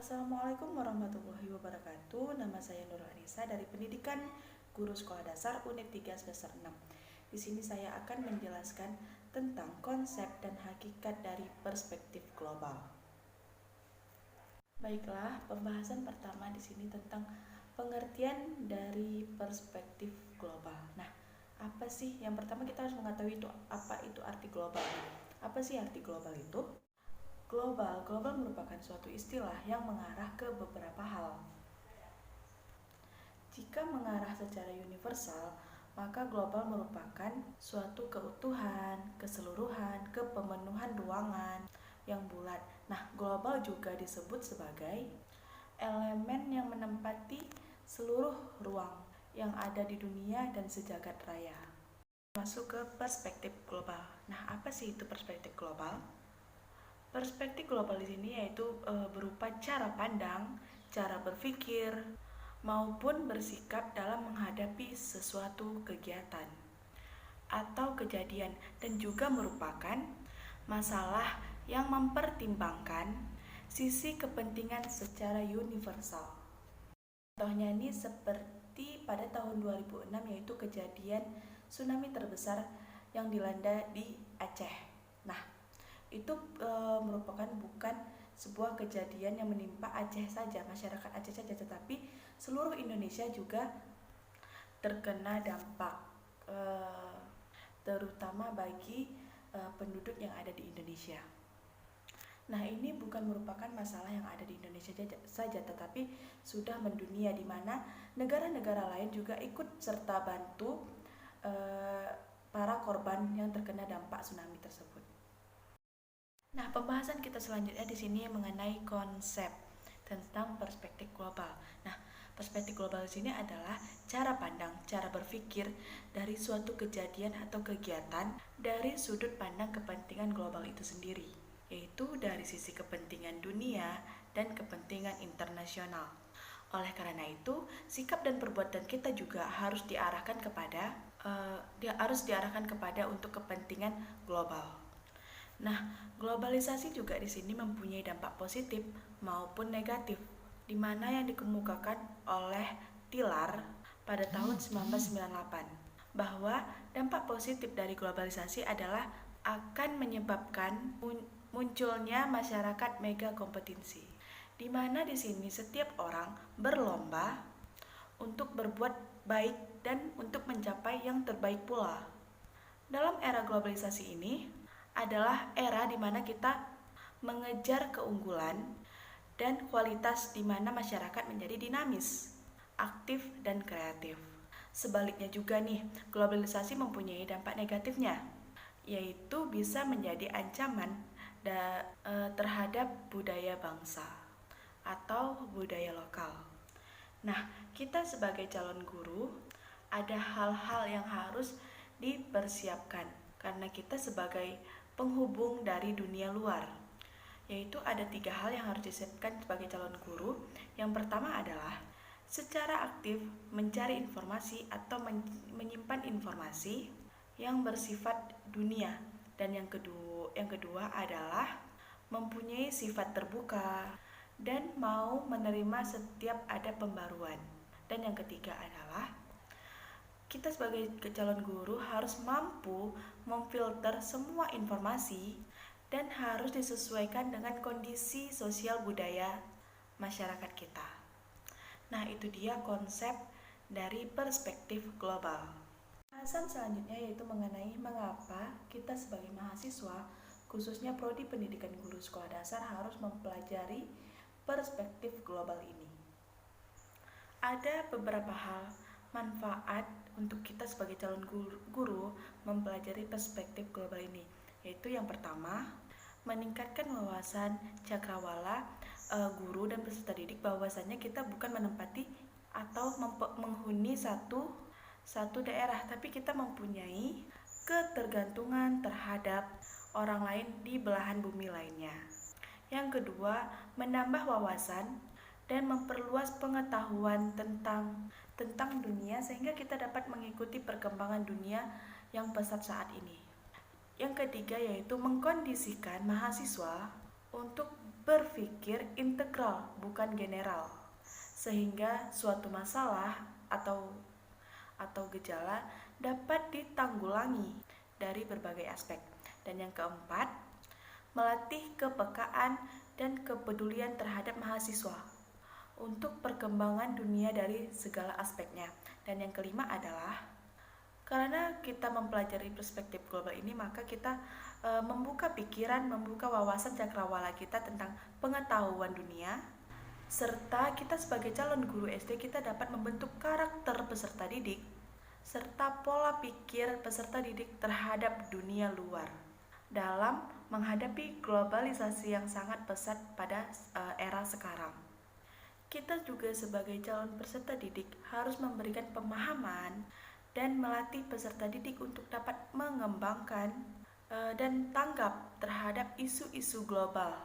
Assalamualaikum warahmatullahi wabarakatuh. Nama saya Nurul Anissa dari Pendidikan Guru Sekolah Dasar Unit 3 semester 6. Di sini saya akan menjelaskan tentang konsep dan hakikat dari perspektif global. Baiklah, pembahasan pertama di sini tentang pengertian dari perspektif global. Nah, apa sih? Yang pertama kita harus mengetahui apa itu arti global. Apa sih arti global itu? Global merupakan suatu istilah yang mengarah ke beberapa hal. Jika mengarah secara universal, maka global merupakan suatu keutuhan, keseluruhan, kepemenuhan ruangan yang bulat. Nah, global juga disebut sebagai elemen yang menempati seluruh ruang yang ada di dunia dan sejagat raya. Masuk ke perspektif global. Nah, apa sih itu perspektif global? Perspektif global di sini yaitu berupa cara pandang, cara berpikir, maupun bersikap dalam menghadapi sesuatu kegiatan atau kejadian, dan juga merupakan masalah yang mempertimbangkan sisi kepentingan secara universal. Contohnya ini seperti pada tahun 2006 yaitu kejadian tsunami terbesar yang dilanda di Aceh. Nah, itu merupakan bukan sebuah kejadian yang menimpa Aceh saja, masyarakat Aceh saja, tetapi seluruh Indonesia juga terkena dampak, terutama bagi penduduk yang ada di Indonesia. Nah, ini bukan merupakan masalah yang ada di Indonesia saja, tetapi sudah mendunia, di mana negara-negara lain juga ikut serta bantu para korban yang terkena dampak tsunami tersebut. Nah, pembahasan kita selanjutnya di sini mengenai konsep tentang perspektif global. Nah, perspektif global di sini adalah cara pandang, cara berpikir dari suatu kejadian atau kegiatan dari sudut pandang kepentingan global itu sendiri, yaitu dari sisi kepentingan dunia dan kepentingan internasional. Oleh karena itu, sikap dan perbuatan kita juga harus diarahkan kepada untuk kepentingan global. Nah, globalisasi juga di sini mempunyai dampak positif maupun negatif, di mana yang dikemukakan oleh Tiller pada tahun 1998 bahwa dampak positif dari globalisasi adalah akan menyebabkan munculnya masyarakat mega kompetensi, di mana di sini setiap orang berlomba untuk berbuat baik dan untuk mencapai yang terbaik pula. Dalam era globalisasi ini adalah era di mana kita mengejar keunggulan dan kualitas, di mana masyarakat menjadi dinamis, aktif, dan kreatif. Sebaliknya juga nih, globalisasi mempunyai dampak negatifnya, yaitu bisa menjadi ancaman terhadap budaya bangsa atau budaya lokal. Nah, kita sebagai calon guru ada hal-hal yang harus dipersiapkan karena kita sebagai penghubung dari dunia luar, yaitu ada 3 hal yang harus disiapkan sebagai calon guru. Yang pertama adalah secara aktif mencari informasi atau menyimpan informasi yang bersifat dunia, dan yang kedua adalah mempunyai sifat terbuka dan mau menerima setiap ada pembaruan, dan yang ketiga adalah kita sebagai calon guru harus mampu memfilter semua informasi dan harus disesuaikan dengan kondisi sosial budaya masyarakat kita. Nah, itu dia konsep dari perspektif global. Pembahasan selanjutnya yaitu mengenai mengapa kita sebagai mahasiswa, khususnya prodi pendidikan guru sekolah dasar, harus mempelajari perspektif global ini. Ada beberapa hal manfaat untuk kita sebagai calon guru mempelajari perspektif global ini, yaitu yang pertama, meningkatkan wawasan cakrawala guru dan peserta didik, bahwasannya kita bukan menempati atau menghuni satu daerah, tapi kita mempunyai ketergantungan terhadap orang lain di belahan bumi lainnya. Yang kedua, menambah wawasan dan memperluas pengetahuan tentang dunia, sehingga kita dapat mengikuti perkembangan dunia yang pesat saat ini. Yang ketiga yaitu mengkondisikan mahasiswa untuk berpikir integral, bukan general, sehingga suatu masalah atau gejala dapat ditanggulangi dari berbagai aspek. Dan yang keempat, melatih kepekaan dan kepedulian terhadap mahasiswa untuk perkembangan dunia dari segala aspeknya. Dan yang kelima adalah karena kita mempelajari perspektif global ini, maka kita membuka pikiran, membuka wawasan cakrawala kita tentang pengetahuan dunia, serta kita sebagai calon guru SD kita dapat membentuk karakter peserta didik serta pola pikir peserta didik terhadap dunia luar dalam menghadapi globalisasi yang sangat pesat pada era sekarang. Kita juga sebagai calon peserta didik harus memberikan pemahaman dan melatih peserta didik untuk dapat mengembangkan dan tanggap terhadap isu-isu global.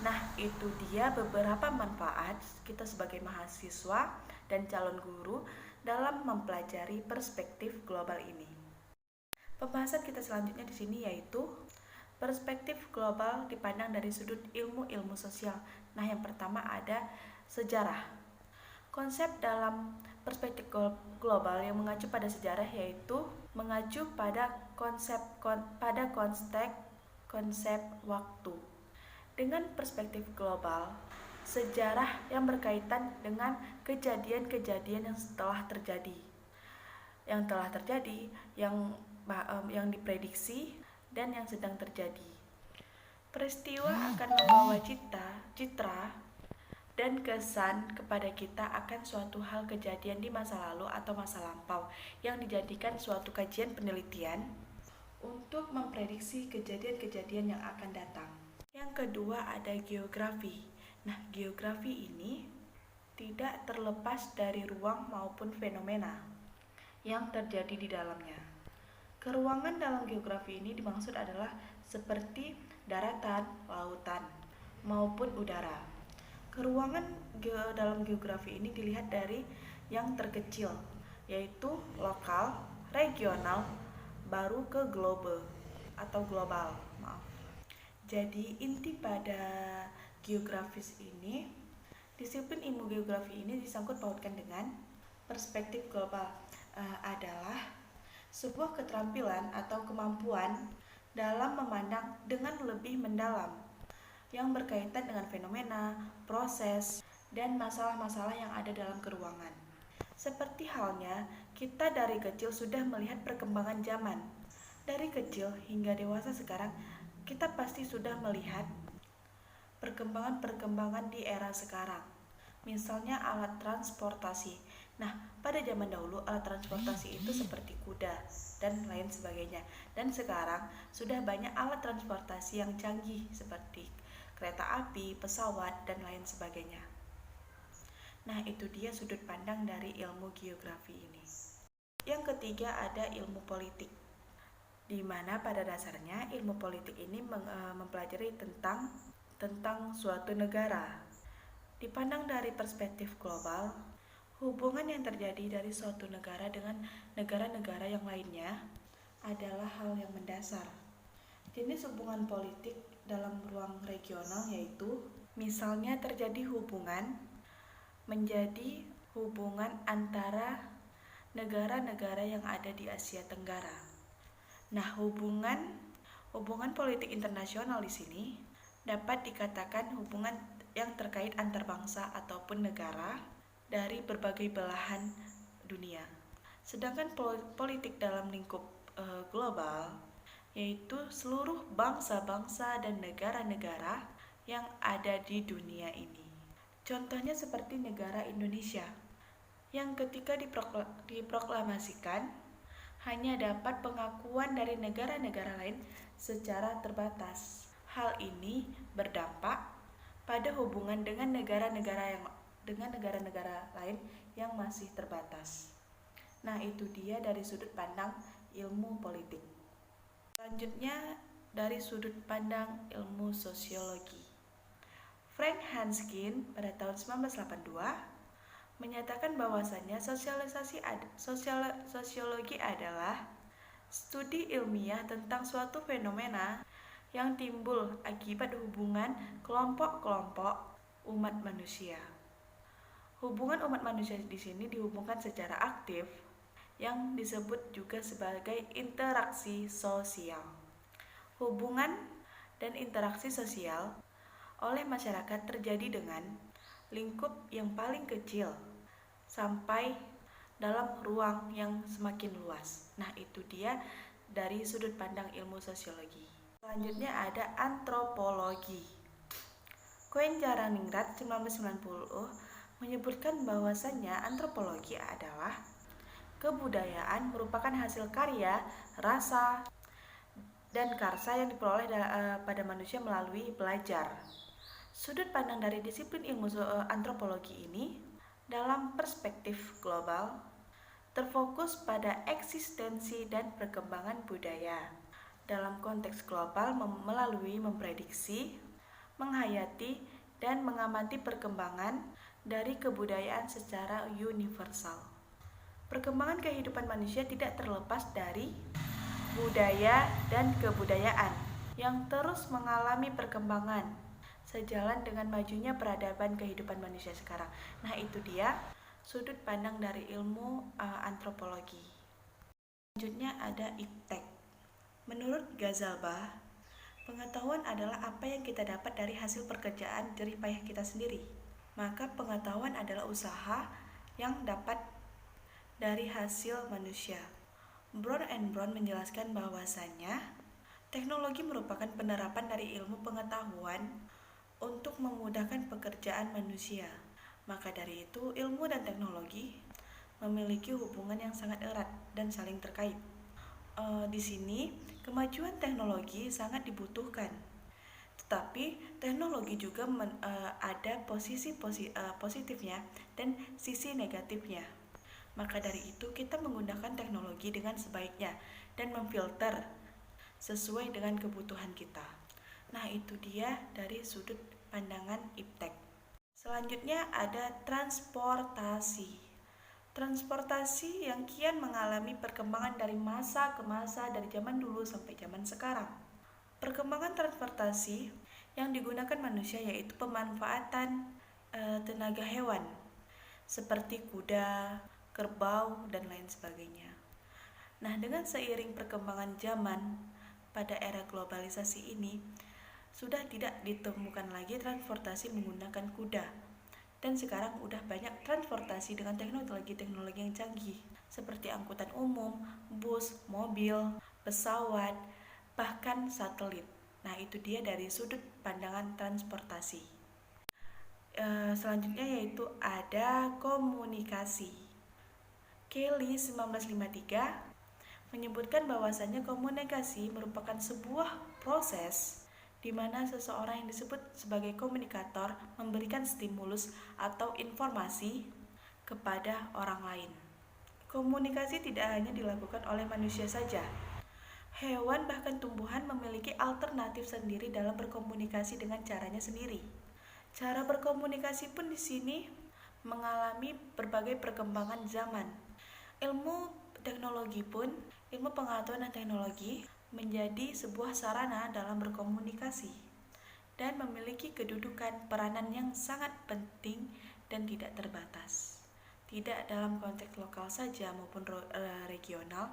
Nah, itu dia beberapa manfaat kita sebagai mahasiswa dan calon guru dalam mempelajari perspektif global ini. Pembahasan kita selanjutnya di sini yaitu perspektif global dipandang dari sudut ilmu-ilmu sosial. Nah, yang pertama ada sejarah. Konsep dalam perspektif global yang mengacu pada sejarah yaitu mengacu pada konsep waktu. Dengan perspektif global, sejarah yang berkaitan dengan kejadian-kejadian yang telah terjadi, yang diprediksi dan yang sedang terjadi. Peristiwa akan membawa citra dan kesan kepada kita akan suatu hal kejadian di masa lalu atau masa lampau yang dijadikan suatu kajian penelitian untuk memprediksi kejadian-kejadian yang akan datang. Yang kedua ada geografi. Nah, geografi ini tidak terlepas dari ruang maupun fenomena yang terjadi di dalamnya. Keruangan dalam geografi ini dimaksud adalah seperti daratan, lautan, maupun udara. Keruangan dalam geografi ini dilihat dari yang terkecil, yaitu lokal, regional, baru ke global. Jadi inti pada geografis ini, disiplin ilmu geografi ini disangkut pautkan dengan perspektif global adalah sebuah keterampilan atau kemampuan dalam memandang dengan lebih mendalam yang berkaitan dengan fenomena, proses, dan masalah-masalah yang ada dalam keruangan. Seperti halnya, kita dari kecil sudah melihat perkembangan zaman. Dari kecil hingga dewasa sekarang, kita pasti sudah melihat perkembangan-perkembangan di era sekarang. Misalnya alat transportasi. Nah, pada zaman dahulu alat transportasi itu seperti kuda dan lain sebagainya. Dan sekarang sudah banyak alat transportasi yang canggih seperti kereta api, pesawat, dan lain sebagainya. Nah, itu dia sudut pandang dari ilmu geografi ini. Yang ketiga ada ilmu politik, di mana pada dasarnya ilmu politik ini mempelajari tentang suatu negara. Dipandang dari perspektif global, hubungan yang terjadi dari suatu negara dengan negara-negara yang lainnya adalah hal yang mendasar. Jenis hubungan politik dalam ruang regional yaitu misalnya terjadi hubungan antara negara-negara yang ada di Asia Tenggara. Nah, hubungan politik internasional di sini dapat dikatakan hubungan yang terkait antar bangsa ataupun negara dari berbagai belahan dunia. Sedangkan politik dalam lingkup global yaitu seluruh bangsa-bangsa dan negara-negara yang ada di dunia ini. Contohnya seperti negara Indonesia, yang ketika diproklamasikan hanya dapat pengakuan dari negara-negara lain secara terbatas. Hal ini berdampak pada hubungan dengan negara-negara lain yang masih terbatas. Nah, itu dia dari sudut pandang ilmu politik. Selanjutnya dari sudut pandang ilmu sosiologi. Frank Hanskin pada tahun 1982 menyatakan bahwasannya sosiologi adalah studi ilmiah tentang suatu fenomena yang timbul akibat hubungan kelompok-kelompok umat manusia. Hubungan umat manusia di sini dihubungkan secara aktif yang disebut juga sebagai interaksi sosial. Hubungan dan interaksi sosial oleh masyarakat terjadi dengan lingkup yang paling kecil sampai dalam ruang yang semakin luas. Nah, itu dia dari sudut pandang ilmu sosiologi. Selanjutnya ada antropologi. Koen-Jaraningrat 1990 menyebutkan bahwasannya antropologi adalah kebudayaan merupakan hasil karya, rasa, dan karsa yang diperoleh pada manusia melalui belajar. Sudut pandang dari disiplin ilmu antropologi ini dalam perspektif global terfokus pada eksistensi dan perkembangan budaya. Dalam konteks global melalui memprediksi, menghayati, dan mengamati perkembangan dari kebudayaan secara universal. Perkembangan kehidupan manusia tidak terlepas dari budaya dan kebudayaan yang terus mengalami perkembangan sejalan dengan majunya peradaban kehidupan manusia sekarang. Nah, itu dia sudut pandang dari ilmu antropologi. Selanjutnya ada iptek. Menurut Ghazalbah, pengetahuan adalah apa yang kita dapat dari hasil pekerjaan jerih payah kita sendiri. Maka pengetahuan adalah usaha yang dapat dari hasil manusia. Brown and Brown menjelaskan bahwasannya teknologi merupakan penerapan dari ilmu pengetahuan untuk memudahkan pekerjaan manusia. Maka dari itu, ilmu dan teknologi memiliki hubungan yang sangat erat dan saling terkait. Di sini, kemajuan teknologi sangat dibutuhkan. Tetapi teknologi juga ada posisi positifnya dan sisi negatifnya. Maka dari itu kita menggunakan teknologi dengan sebaiknya dan memfilter sesuai dengan kebutuhan kita. Nah, itu dia dari sudut pandangan iptek. Selanjutnya ada transportasi. Transportasi yang kian mengalami perkembangan dari masa ke masa, dari zaman dulu sampai zaman sekarang. Perkembangan transportasi yang digunakan manusia yaitu pemanfaatan tenaga hewan seperti kuda, kerbau, dan lain sebagainya. Nah, dengan seiring perkembangan zaman pada era globalisasi ini, sudah tidak ditemukan lagi transportasi menggunakan kuda. Dan sekarang udah banyak transportasi dengan teknologi-teknologi yang canggih seperti angkutan umum, bus, mobil, pesawat, bahkan satelit. Nah, itu dia dari sudut pandangan transportasi. Selanjutnya yaitu ada komunikasi. Kelly 1953 menyebutkan bahwasannya komunikasi merupakan sebuah proses di mana seseorang yang disebut sebagai komunikator memberikan stimulus atau informasi kepada orang lain. Komunikasi tidak hanya dilakukan oleh manusia saja. Hewan bahkan tumbuhan memiliki alternatif sendiri dalam berkomunikasi dengan caranya sendiri. Cara berkomunikasi pun di sini mengalami berbagai perkembangan zaman. Ilmu teknologi pun, ilmu pengetahuan dan teknologi menjadi sebuah sarana dalam berkomunikasi dan memiliki kedudukan peranan yang sangat penting dan tidak terbatas. Tidak dalam konteks lokal saja maupun regional,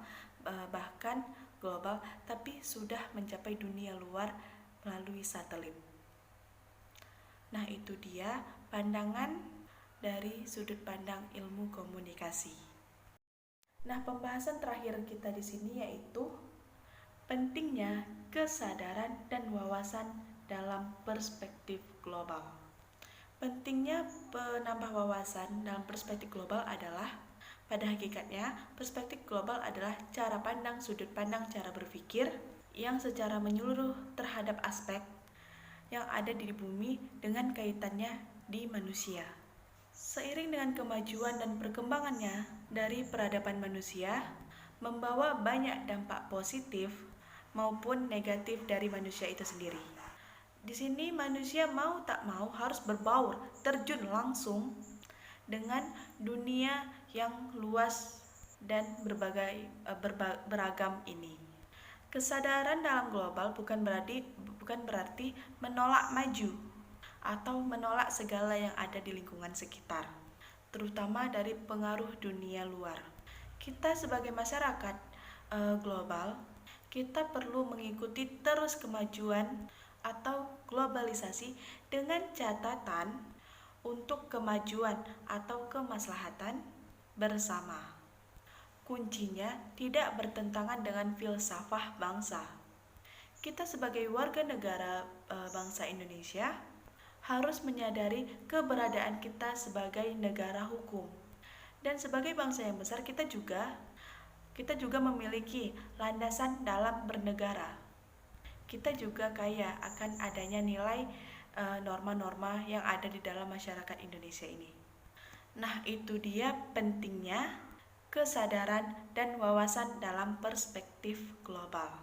bahkan global, tapi sudah mencapai dunia luar melalui satelit. Nah, itu dia pandangan dari sudut pandang ilmu komunikasi. Nah, pembahasan terakhir kita di sini yaitu pentingnya kesadaran dan wawasan dalam perspektif global. Pentingnya penambah wawasan dalam perspektif global adalah pada hakikatnya, perspektif global adalah cara pandang, sudut pandang, cara berpikir yang secara menyeluruh terhadap aspek yang ada di bumi dengan kaitannya di manusia. Seiring dengan kemajuan dan perkembangannya dari peradaban manusia, membawa banyak dampak positif maupun negatif dari manusia itu sendiri. Di sini manusia mau tak mau harus berbaur, terjun langsung dengan dunia yang luas dan beragam ini. Kesadaran dalam global bukan berarti menolak maju atau menolak segala yang ada di lingkungan sekitar, terutama dari pengaruh dunia luar. Kita sebagai masyarakat global, kita perlu mengikuti terus kemajuan atau globalisasi dengan catatan untuk kemajuan atau kemaslahatan bersama. Kuncinya tidak bertentangan dengan filsafah bangsa. Kita sebagai warga negara bangsa Indonesia harus menyadari keberadaan kita sebagai negara hukum. Dan sebagai bangsa yang besar kita juga memiliki landasan dalam bernegara. Kita juga kaya akan adanya nilai norma-norma yang ada di dalam masyarakat Indonesia ini. Nah, itu dia pentingnya kesadaran dan wawasan dalam perspektif global.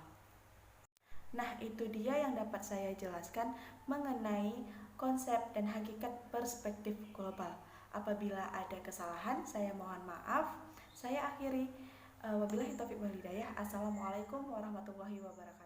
Nah, itu dia yang dapat saya jelaskan mengenai konsep dan hakikat perspektif global. Apabila ada kesalahan, saya mohon maaf. Saya akhiri. Wabillahi taufiq wal hidayah. Assalamualaikum warahmatullahi wabarakatuh.